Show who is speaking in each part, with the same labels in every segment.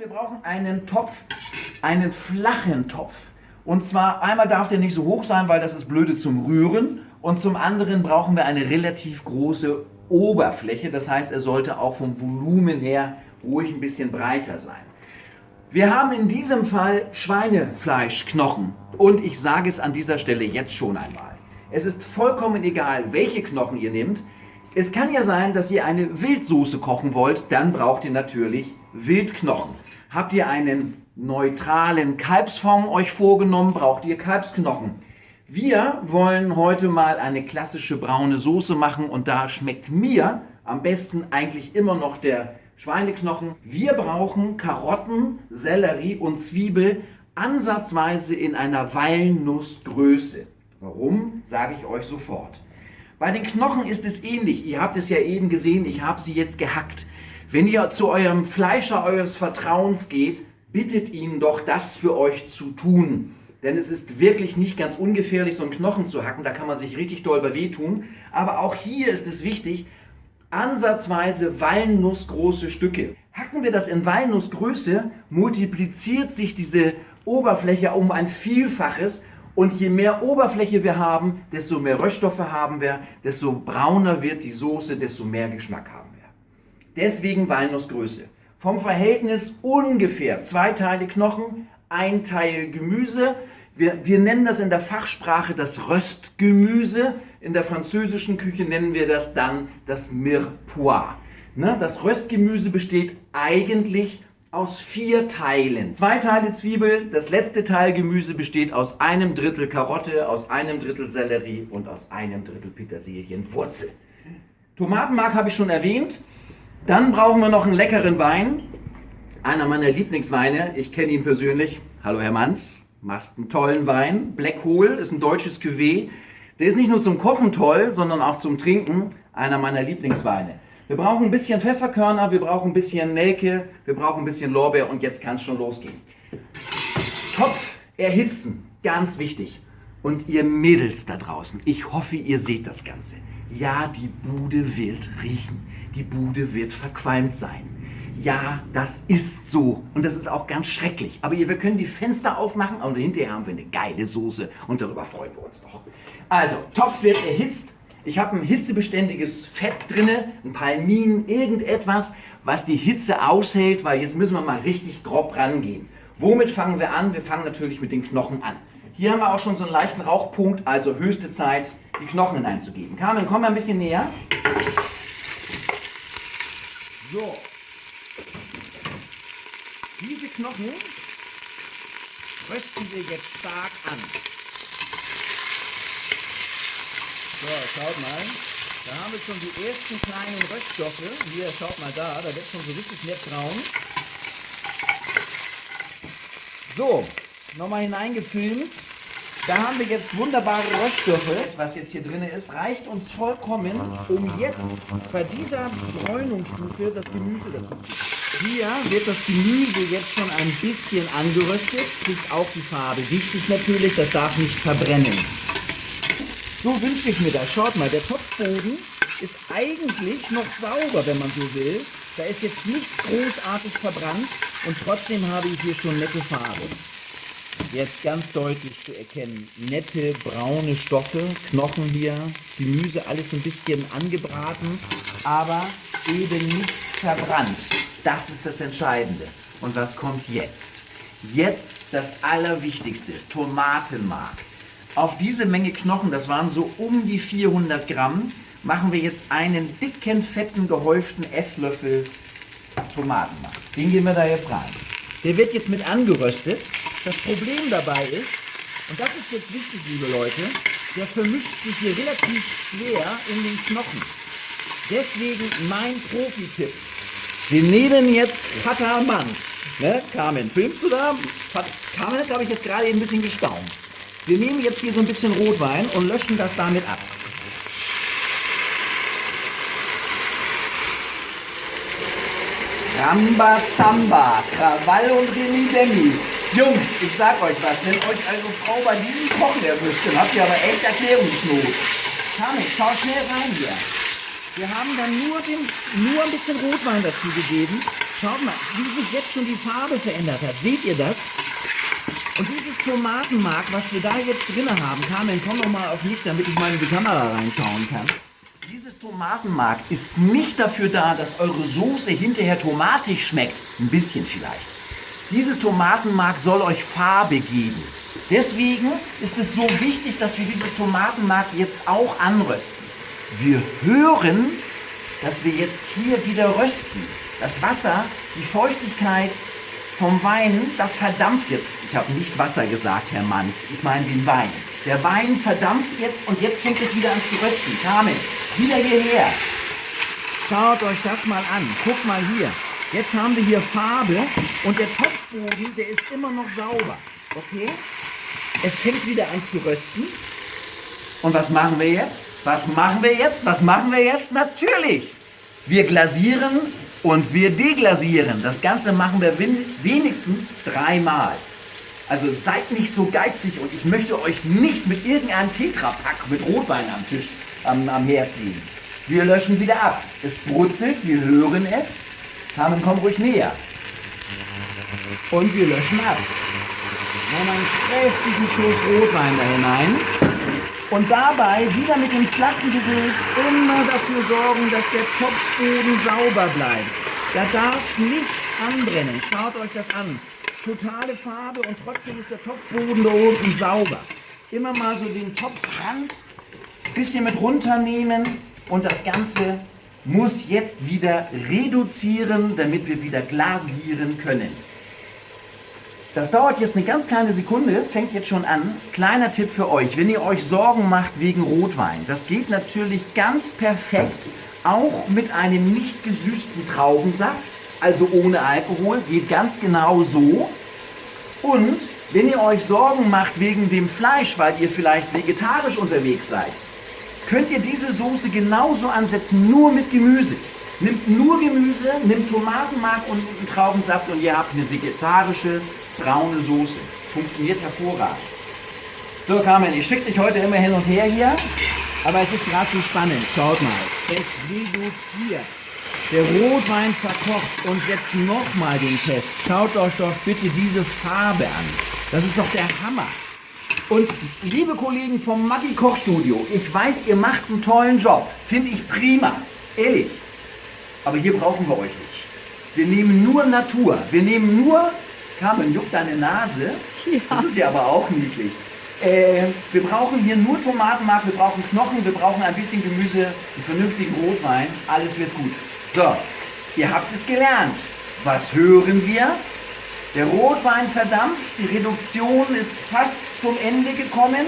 Speaker 1: wir brauchen einen Topf, einen flachen Topf. Und zwar einmal darf der nicht so hoch sein, weil das ist blöde zum Rühren. Und zum anderen brauchen wir eine relativ große Oberfläche. Das heißt, er sollte auch vom Volumen her ruhig ein bisschen breiter sein. Wir haben in diesem Fall Schweinefleischknochen. Und ich sage es an dieser Stelle jetzt schon einmal. Es ist vollkommen egal, welche Knochen ihr nehmt. Es kann ja sein, dass ihr eine Wildsoße kochen wollt. Dann braucht ihr natürlich Wildknochen. Habt ihr einen neutralen Kalbsfond euch vorgenommen, braucht ihr Kalbsknochen. Wir wollen heute mal eine klassische braune Soße machen und da schmeckt mir am besten eigentlich immer noch der Schweineknochen. Wir brauchen Karotten, Sellerie und Zwiebel ansatzweise in einer Walnussgröße. Warum, sage ich euch sofort. Bei den Knochen ist es ähnlich. Ihr habt es ja eben gesehen, ich habe sie jetzt gehackt. Wenn ihr zu eurem Fleischer eures Vertrauens geht, bittet ihn doch, das für euch zu tun. Denn es ist wirklich nicht ganz ungefährlich, so einen Knochen zu hacken. Da kann man sich richtig doll bei wehtun. Aber auch hier ist es wichtig, ansatzweise walnussgroße Stücke. Hacken wir das in Walnussgröße, multipliziert sich diese Oberfläche um ein Vielfaches. Und je mehr Oberfläche wir haben, desto mehr Röststoffe haben wir, desto brauner wird die Soße, desto mehr Geschmack haben wir. Deswegen Walnussgröße. Vom Verhältnis ungefähr 2 Teile Knochen, 1 Teil Gemüse. Wir nennen das in der Fachsprache das Röstgemüse. In der französischen Küche nennen wir das dann das Mirepoix. Das Röstgemüse besteht eigentlich aus 4 Teilen. 2 Teile Zwiebel, das letzte Teil Gemüse besteht aus 1/3 Karotte, aus 1/3 Sellerie und aus 1/3 Petersilienwurzel. Tomatenmark habe ich schon erwähnt. Dann brauchen wir noch einen leckeren Wein. Einer meiner Lieblingsweine, ich kenne ihn persönlich. Hallo Herr Manns, machst einen tollen Wein. Black Hole ist ein deutsches Cuvée. Der ist nicht nur zum Kochen toll, sondern auch zum Trinken. Einer meiner Lieblingsweine. Wir brauchen ein bisschen Pfefferkörner, wir brauchen ein bisschen Nelke, wir brauchen ein bisschen Lorbeer und jetzt kann es schon losgehen. Topf erhitzen, ganz wichtig. Und ihr Mädels da draußen, ich hoffe, ihr seht das Ganze. Ja, die Bude wird riechen. Die Bude wird verqualmt sein. Ja, das ist so. Und das ist auch ganz schrecklich. Aber wir können die Fenster aufmachen und hinterher haben wir eine geile Soße. Und darüber freuen wir uns doch. Also, Topf wird erhitzt. Ich habe ein hitzebeständiges Fett drin, ein Palmin, irgendetwas, was die Hitze aushält, weil jetzt müssen wir mal richtig grob rangehen. Womit fangen wir an? Wir fangen natürlich mit den Knochen an. Hier haben wir auch schon so einen leichten Rauchpunkt, also höchste Zeit, die Knochen hineinzugeben. Carmen, komm mal ein bisschen näher. So. Diese Knochen rösten wir jetzt stark an. So, schaut mal. Da haben wir schon die ersten kleinen Röststoffe. Hier, schaut mal da wird schon so richtig nett braun. So, nochmal hineingefilmt. Da haben wir jetzt wunderbare Röststoffe, was jetzt hier drin ist, reicht uns vollkommen, um jetzt bei dieser Bräunungsstufe das Gemüse dazu zu tun. Hier wird das Gemüse jetzt schon ein bisschen angeröstet, kriegt auch die Farbe. Wichtig natürlich, das darf nicht verbrennen. So wünsche ich mir das. Schaut mal, der Topfboden ist eigentlich noch sauber, wenn man so will. Da ist jetzt nichts großartig verbrannt und trotzdem habe ich hier schon nette Farbe. Jetzt ganz deutlich zu erkennen, nette braune Stoffe, Knochen hier, Gemüse, alles ein bisschen angebraten, aber eben nicht verbrannt. Das ist das Entscheidende. Und was kommt jetzt? Jetzt das Allerwichtigste, Tomatenmark. Auf diese Menge Knochen, das waren so um die 400 Gramm, machen wir jetzt einen dicken, fetten, gehäuften Esslöffel Tomatenmark. Den geben wir da jetzt rein. Der wird jetzt mit angeröstet. Das Problem dabei ist, und das ist jetzt wichtig, liebe Leute, der vermischt sich hier relativ schwer in den Knochen. Deswegen mein Profi-Tipp. Wir nehmen jetzt Vater Manns. Ne? Carmen, filmst du da? Carmen hat, glaube ich, jetzt gerade ein bisschen gestaunt. Wir nehmen jetzt hier so ein bisschen Rotwein und löschen das damit ab. Rambazamba, Krawall und Remi-Demi. Jungs, ich sag euch was, wenn euch eure Frau bei diesem Kochen erwischt, dann habt ihr aber echt Erklärungsnot. Carmen, schau schnell rein hier. Wir haben dann nur ein bisschen Rotwein dazu gegeben. Schaut mal, wie sich jetzt schon die Farbe verändert hat. Seht ihr das? Und dieses Tomatenmark, was wir da jetzt drin haben, Carmen, komm noch mal auf mich, damit ich mal in die Kamera reinschauen kann. Dieses Tomatenmark ist nicht dafür da, dass eure Soße hinterher tomatig schmeckt. Ein bisschen vielleicht. Dieses Tomatenmark soll euch Farbe geben. Deswegen ist es so wichtig, dass wir dieses Tomatenmark jetzt auch anrösten. Wir hören, dass wir jetzt hier wieder rösten. Das Wasser, die Feuchtigkeit vom Wein, das verdampft jetzt. Ich habe nicht Wasser gesagt, Herr Manns, ich meine den Wein. Der Wein verdampft jetzt und jetzt fängt es wieder an zu rösten. Carmen, wieder hierher. Schaut euch das mal an. Guck mal hier. Jetzt haben wir hier Farbe und der Topfboden, der ist immer noch sauber. Okay? Es fängt wieder an zu rösten. Und was machen wir jetzt? Was machen wir jetzt? Was machen wir jetzt? Natürlich! Wir glasieren und wir deglasieren. Das Ganze machen wir wenigstens 3-mal. Also seid nicht so geizig und ich möchte euch nicht mit irgendeinem Tetrapack mit Rotwein am Tisch am Herd ziehen. Wir löschen wieder ab. Es brutzelt, wir hören es. Carmen, komm ruhig näher. Und wir löschen ab. Noch einen kräftigen Schuss Rotwein da hinein. Und dabei wieder mit dem flachen Gewürz immer dafür sorgen, dass der Topfboden sauber bleibt. Da darf nichts anbrennen. Schaut euch das an. Totale Farbe und trotzdem ist der Topfboden da unten sauber. Immer mal so den Topfrand ein bisschen mit runternehmen und das Ganze muss jetzt wieder reduzieren, damit wir wieder glasieren können. Das dauert jetzt eine ganz kleine Sekunde, es fängt jetzt schon an. Kleiner Tipp für euch, wenn ihr euch Sorgen macht wegen Rotwein, das geht natürlich ganz perfekt, auch mit einem nicht gesüßten Traubensaft, also ohne Alkohol, geht ganz genau so. Und wenn ihr euch Sorgen macht wegen dem Fleisch, weil ihr vielleicht vegetarisch unterwegs seid, könnt ihr diese Soße genauso ansetzen, nur mit Gemüse. Nimmt nur Gemüse, nimmt Tomatenmark und einen Traubensaft und ihr habt eine vegetarische, braune Soße. Funktioniert hervorragend. So, Carmen, ich schicke dich heute immer hin und her hier, aber es ist gerade so spannend. Schaut mal, es reduziert. Der Rotwein verkocht und jetzt nochmal den Test. Schaut euch doch bitte diese Farbe an. Das ist doch der Hammer. Und liebe Kollegen vom Maggi Kochstudio, ich weiß, ihr macht einen tollen Job. Finde ich prima. Ehrlich. Aber hier brauchen wir euch nicht. Wir nehmen nur Natur. Wir nehmen nur... Carmen, juckt deine Nase. Ja. Das ist ja aber auch niedlich. Wir brauchen hier nur Tomatenmark, wir brauchen Knochen, wir brauchen ein bisschen Gemüse, einen vernünftigen Rotwein. Alles wird gut. So, ihr habt es gelernt. Was hören wir? Der Rotwein verdampft, die Reduktion ist fast zum Ende gekommen.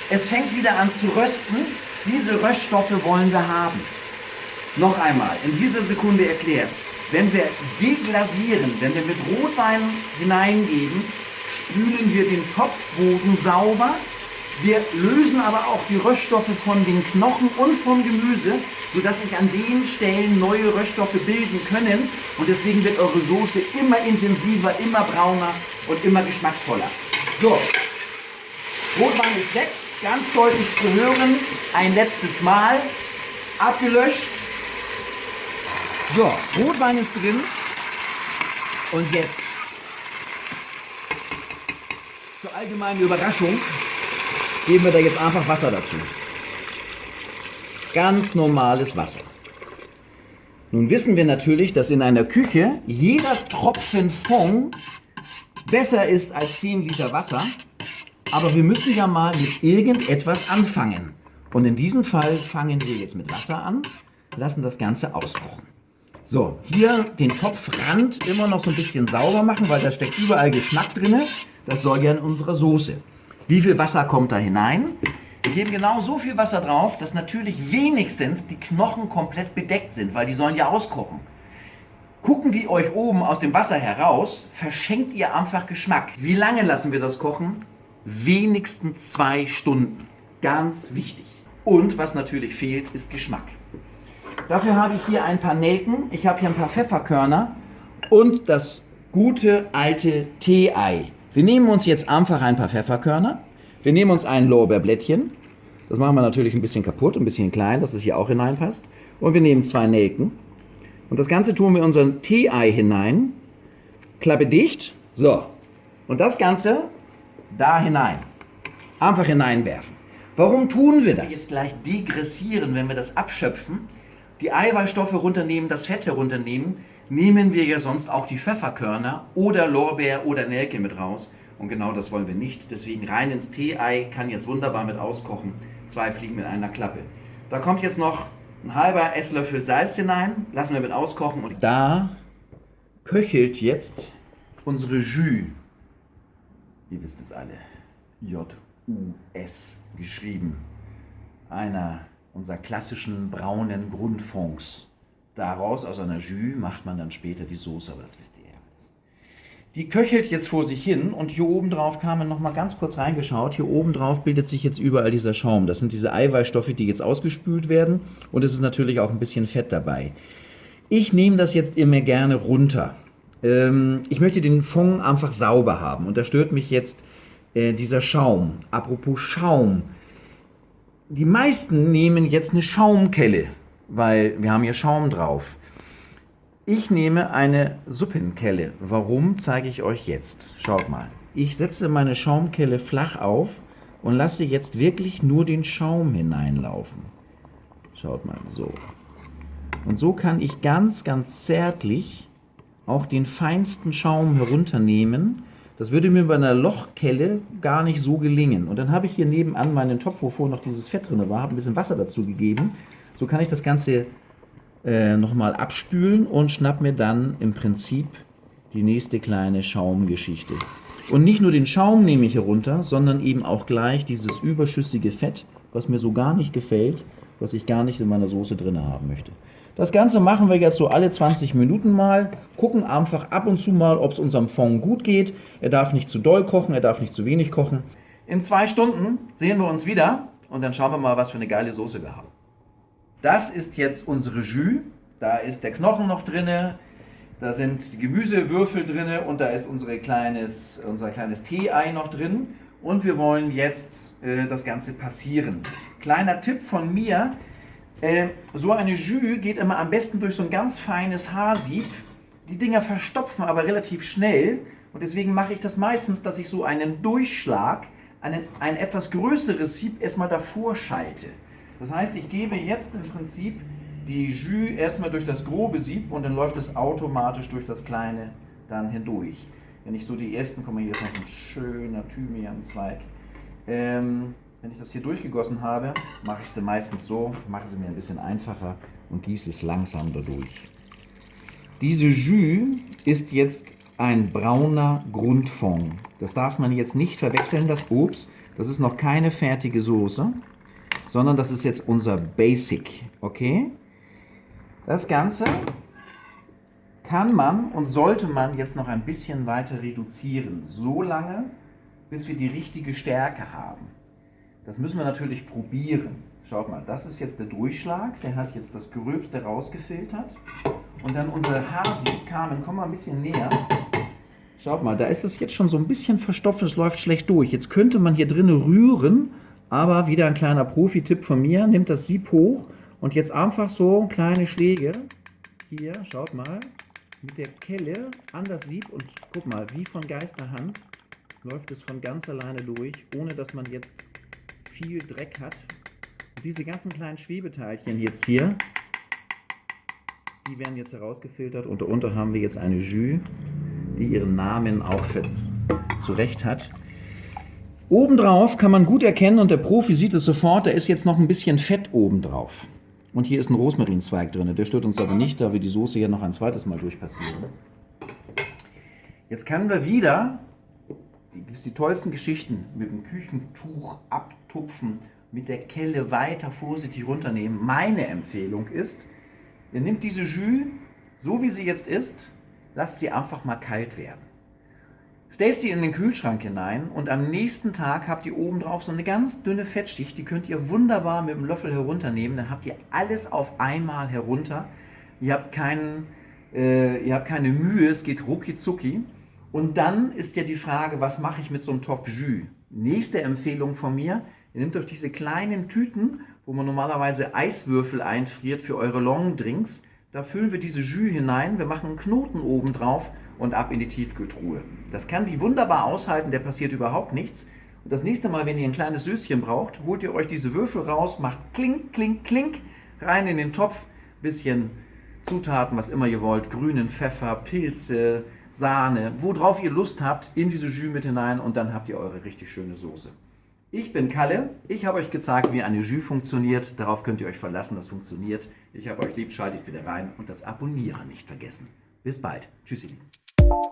Speaker 1: Es fängt wieder an zu rösten. Diese Röststoffe wollen wir haben. Noch einmal, in dieser Sekunde erklärt. Wenn wir deglasieren, wenn wir mit Rotwein hineingeben, spülen wir den Topfboden sauber. Wir lösen aber auch die Röststoffe von den Knochen und vom Gemüse, sodass sich an den Stellen neue Röststoffe bilden können. Und deswegen wird eure Soße immer intensiver, immer brauner und immer geschmacksvoller. So, Rotwein ist weg, ganz deutlich zu hören. Ein letztes Mal, abgelöscht. So, Rotwein ist drin. Und jetzt zur allgemeinen Überraschung geben wir da jetzt einfach Wasser dazu. Ganz normales Wasser. Nun wissen wir natürlich, dass in einer Küche jeder Tropfen Fond besser ist als 10 Liter Wasser. Aber wir müssen ja mal mit irgendetwas anfangen. Und in diesem Fall fangen wir jetzt mit Wasser an, lassen das Ganze auskochen. So, hier den Topfrand immer noch so ein bisschen sauber machen, weil da steckt überall Geschmack drin. Das soll ja in unserer Soße. Wie viel Wasser kommt da hinein? Wir geben genau so viel Wasser drauf, dass natürlich wenigstens die Knochen komplett bedeckt sind, weil die sollen ja auskochen. Gucken die euch oben aus dem Wasser heraus, verschenkt ihr einfach Geschmack. Wie lange lassen wir das kochen? Wenigstens 2 Stunden. Ganz wichtig. Und was natürlich fehlt, ist Geschmack. Dafür habe ich hier ein paar Nelken, ich habe hier ein paar Pfefferkörner und das gute alte Tee-Ei. Wir nehmen uns jetzt einfach ein paar Pfefferkörner, wir nehmen uns ein Lorbeerblättchen, das machen wir natürlich ein bisschen kaputt, ein bisschen klein, dass es hier auch hineinpasst. Und wir nehmen 2 Nelken, Und das Ganze tun wir in unser Tee-Ei hinein. Klappe dicht. So. Und das Ganze da hinein. Einfach hineinwerfen. Warum tun wir das? Jetzt gleich degressieren, wenn wir das abschöpfen, die Eiweißstoffe runternehmen, das Fett herunternehmen, nehmen wir ja sonst auch die Pfefferkörner oder Lorbeer oder Nelke mit raus. Und genau das wollen wir nicht. Deswegen rein ins Tee-Ei, kann jetzt wunderbar mit auskochen. 2 Fliegen mit einer Klappe. Da kommt jetzt noch ein halber Esslöffel Salz hinein, lassen wir mit auskochen. Und da köchelt jetzt unsere Jus. Ihr wisst es alle. J-U-S geschrieben. Einer unserer klassischen braunen Grundfonds. Daraus, aus einer Jus, macht man dann später die Soße, aber das wisst ihr ja alles. Die köchelt jetzt vor sich hin und hier oben drauf kam man noch mal ganz kurz reingeschaut. Hier oben drauf bildet sich jetzt überall dieser Schaum. Das sind diese Eiweißstoffe, die jetzt ausgespült werden und es ist natürlich auch ein bisschen Fett dabei. Ich nehme das jetzt immer gerne runter. Ich möchte den Fond einfach sauber haben und da stört mich jetzt dieser Schaum. Apropos Schaum. Die meisten nehmen jetzt eine Schaumkelle, weil wir haben hier Schaum drauf. Ich nehme eine Suppenkelle. Warum, zeige ich euch jetzt. Schaut mal. Ich setze meine Schaumkelle flach auf und lasse jetzt wirklich nur den Schaum hineinlaufen. Schaut mal, so. Und so kann ich ganz, ganz zärtlich auch den feinsten Schaum herunternehmen. Das würde mir bei einer Lochkelle gar nicht so gelingen. Und dann habe ich hier nebenan meinen Topf, wo vorher noch dieses Fett drin war, habe ein bisschen Wasser dazu gegeben. So kann ich das Ganze nochmal abspülen und schnapp mir dann im Prinzip die nächste kleine Schaumgeschichte. Und nicht nur den Schaum nehme ich herunter, sondern eben auch gleich dieses überschüssige Fett, was mir so gar nicht gefällt, was ich gar nicht in meiner Soße drin haben möchte. Das Ganze machen wir jetzt so alle 20 Minuten mal, gucken einfach ab und zu mal, ob es unserem Fond gut geht. Er darf nicht zu doll kochen, er darf nicht zu wenig kochen. In 2 Stunden sehen wir uns wieder und dann schauen wir mal, was für eine geile Soße wir haben. Das ist jetzt unsere Jus. Da ist der Knochen noch drin, da sind die Gemüsewürfel drin und da ist unser kleines Tee-Ei noch drin. Und wir wollen jetzt das Ganze passieren. Kleiner Tipp von mir, so eine Jus geht immer am besten durch so ein ganz feines Haarsieb. Die Dinger verstopfen aber relativ schnell und deswegen mache ich das meistens, dass ich so einen Durchschlag, ein etwas größeres Sieb erstmal davor schalte. Das heißt, ich gebe jetzt im Prinzip die Jus erstmal durch das grobe Sieb und dann läuft es automatisch durch das kleine dann hindurch. Wenn ich so die ersten, guck mal, hier ist noch ein schöner Thymianzweig. Wenn ich das hier durchgegossen habe, mache ich es meistens so, mache sie mir ein bisschen einfacher und gieße es langsam dadurch. Diese Jus ist jetzt ein brauner Grundfond. Das darf man jetzt nicht verwechseln, das Obst. Das ist noch keine fertige Soße, sondern das ist jetzt unser Basic, okay? Das Ganze kann man und sollte man jetzt noch ein bisschen weiter reduzieren, so lange, bis wir die richtige Stärke haben. Das müssen wir natürlich probieren. Schaut mal, das ist jetzt der Durchschlag, der hat jetzt das Gröbste rausgefiltert. Und dann unser Haarsieb, Carmen, komm mal ein bisschen näher. Schaut mal, da ist es jetzt schon so ein bisschen verstopft, es läuft schlecht durch. Jetzt könnte man hier drinnen rühren, aber wieder ein kleiner Profi-Tipp von mir, nimmt das Sieb hoch und jetzt einfach so kleine Schläge. Hier, schaut mal, mit der Kelle an das Sieb und guck mal, wie von Geisterhand läuft es von ganz alleine durch, ohne dass man jetzt viel Dreck hat. Und diese ganzen kleinen Schwebeteilchen jetzt hier, die werden jetzt herausgefiltert und darunter haben wir jetzt eine Jus, die ihren Namen auch zurecht hat. Obendrauf kann man gut erkennen und der Profi sieht es sofort, da ist jetzt noch ein bisschen Fett obendrauf. Und hier ist ein Rosmarinzweig drin, der stört uns aber nicht, da wir die Soße hier noch ein zweites Mal durchpassieren. Jetzt können wir wieder, gibt es die tollsten Geschichten, mit dem Küchentuch abtupfen, mit der Kelle weiter vorsichtig runternehmen. Meine Empfehlung ist, ihr nehmt diese Jus, so wie sie jetzt ist, lasst sie einfach mal kalt werden. Stellt sie in den Kühlschrank hinein und am nächsten Tag habt ihr oben drauf so eine ganz dünne Fettschicht, die könnt ihr wunderbar mit dem Löffel herunternehmen, dann habt ihr alles auf einmal herunter. Ihr habt keine Mühe, es geht rucki zucki. Und dann ist ja die Frage, was mache ich mit so einem Topf Jus? Nächste Empfehlung von mir, ihr nehmt euch diese kleinen Tüten, wo man normalerweise Eiswürfel einfriert für eure Longdrinks, Da füllen wir diese Jus hinein, wir machen einen Knoten oben drauf und ab in die Tiefkühltruhe. Das kann die wunderbar aushalten, der passiert überhaupt nichts. Und das nächste Mal, wenn ihr ein kleines Söschen braucht, holt ihr euch diese Würfel raus, macht klink, klink, klink, rein in den Topf, bisschen Zutaten, was immer ihr wollt, grünen Pfeffer, Pilze, Sahne, worauf ihr Lust habt, in diese Jus mit hinein und dann habt ihr eure richtig schöne Soße. Ich bin Kalle, ich habe euch gezeigt, wie eine Jus funktioniert, darauf könnt ihr euch verlassen, das funktioniert. Ich habe euch lieb, schaltet wieder rein und das Abonnieren nicht vergessen. Bis bald. Tschüss, ihr Lieben.